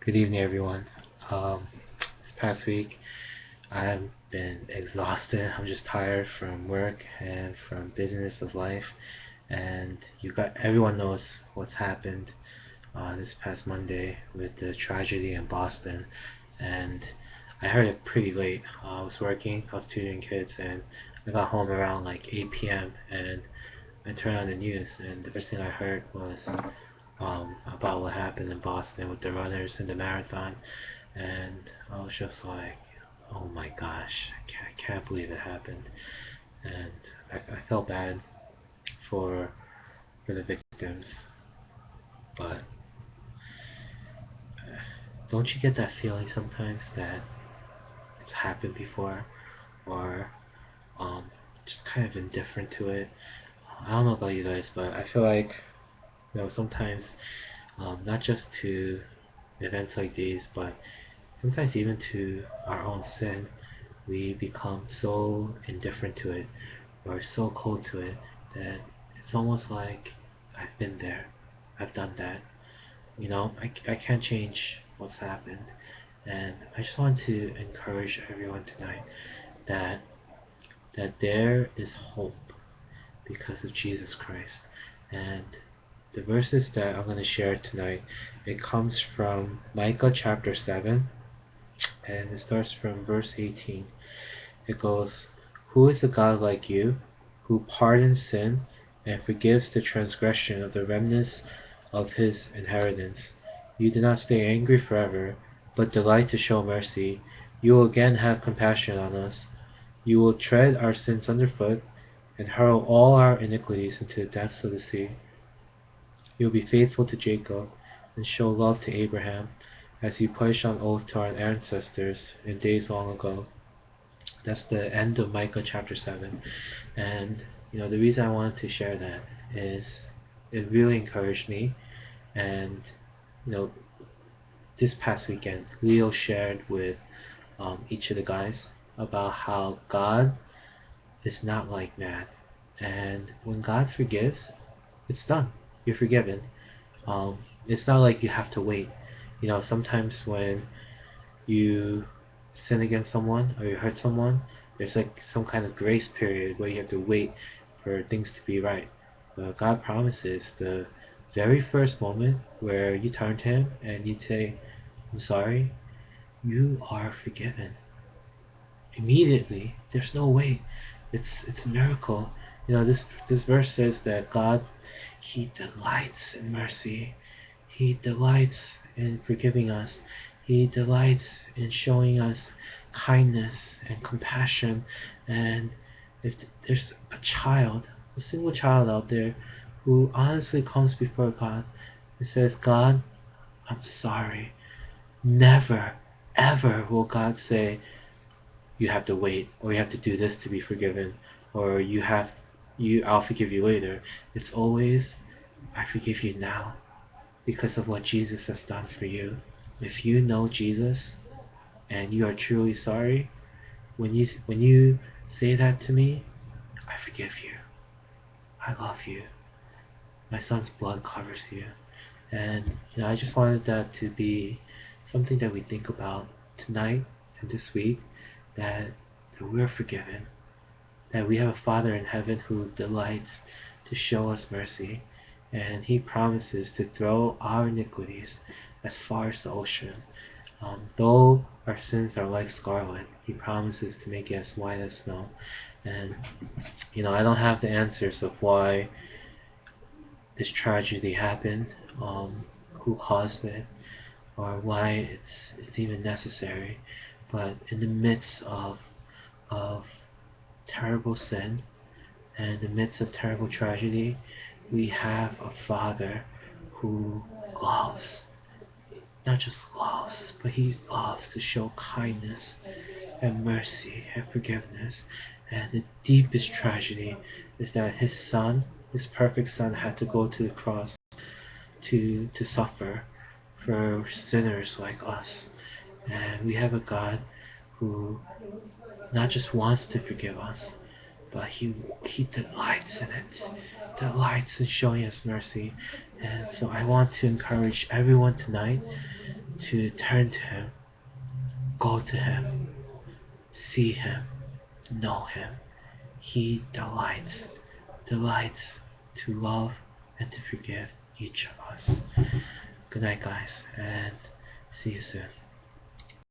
Good evening, everyone. This past week, I've been exhausted. I'm just tired from work and from business of life. And everyone knows what's happened this past Monday with the tragedy in Boston. And I heard it pretty late. I was working, I was tutoring kids, and I got home around like 8 p.m. and I turned on the news, and the first thing I heard was about what happened in Boston with the runners in the marathon, and I was just like, oh my gosh, I can't believe it happened, and I felt bad for the victims, but don't you get that feeling sometimes that it's happened before, or just kind of indifferent to it? I don't know about you guys, but I feel like sometimes, not just to events like these, but sometimes even to our own sin, we become so indifferent to it or so cold to it that it's almost like I've been there, I've done that. I can't change what's happened, and I just want to encourage everyone tonight that there is hope because of Jesus Christ. And the verses that I'm going to share tonight, it comes from Micah chapter 7, and it starts from verse 18. It goes, "Who is a God like you, who pardons sin and forgives the transgression of the remnants of his inheritance? You do not stay angry forever, but delight to show mercy. You will again have compassion on us. You will tread our sins underfoot and hurl all our iniquities into the depths of the sea. You will be faithful to Jacob and show love to Abraham, as you pledged on oath to our ancestors in days long ago." That's the end of Micah chapter 7. And the reason I wanted to share that is it really encouraged me. And this past weekend, Leo shared with each of the guys about how God is not like man. And when God forgives, it's done. You're forgiven. It's not like you have to wait. Sometimes when you sin against someone or you hurt someone, there's like some kind of grace period where you have to wait for things to be right. But God promises the very first moment where you turn to Him and you say, "I'm sorry," you are forgiven. Immediately. There's no wait. It's a miracle. This verse says that God, He delights in mercy. He delights in forgiving us. He delights in showing us kindness and compassion. And if there's a single child out there who honestly comes before God and says, "God, I'm sorry," never, ever will God say, "You have to wait," or "You have to do this to be forgiven," or "I'll forgive you later." It's always, "I forgive you now," because of what Jesus has done for you. If you know Jesus and you are truly sorry, when you say that to me, "I forgive you. I love you. My son's blood covers you." And I just wanted that to be something that we think about tonight and this week, that we're forgiven, that we have a Father in heaven who delights to show us mercy, and He promises to throw our iniquities as far as the ocean. Though our sins are like scarlet, He promises to make it as white as snow. And I don't have the answers of why this tragedy happened, who caused it, or why it's even necessary. But in the midst of terrible sin and in the midst of terrible tragedy, we have a Father who loves, not just loves, but He loves to show kindness and mercy and forgiveness. And the deepest tragedy is that His Son, His perfect Son, had to go to the cross to suffer for sinners like us. And we have a God who not just wants to forgive us, but He delights in it, delights in showing us mercy. And so I want to encourage everyone tonight to turn to Him, go to Him, see Him, know Him. He delights to love and to forgive each of us. Good night, guys, and see you soon.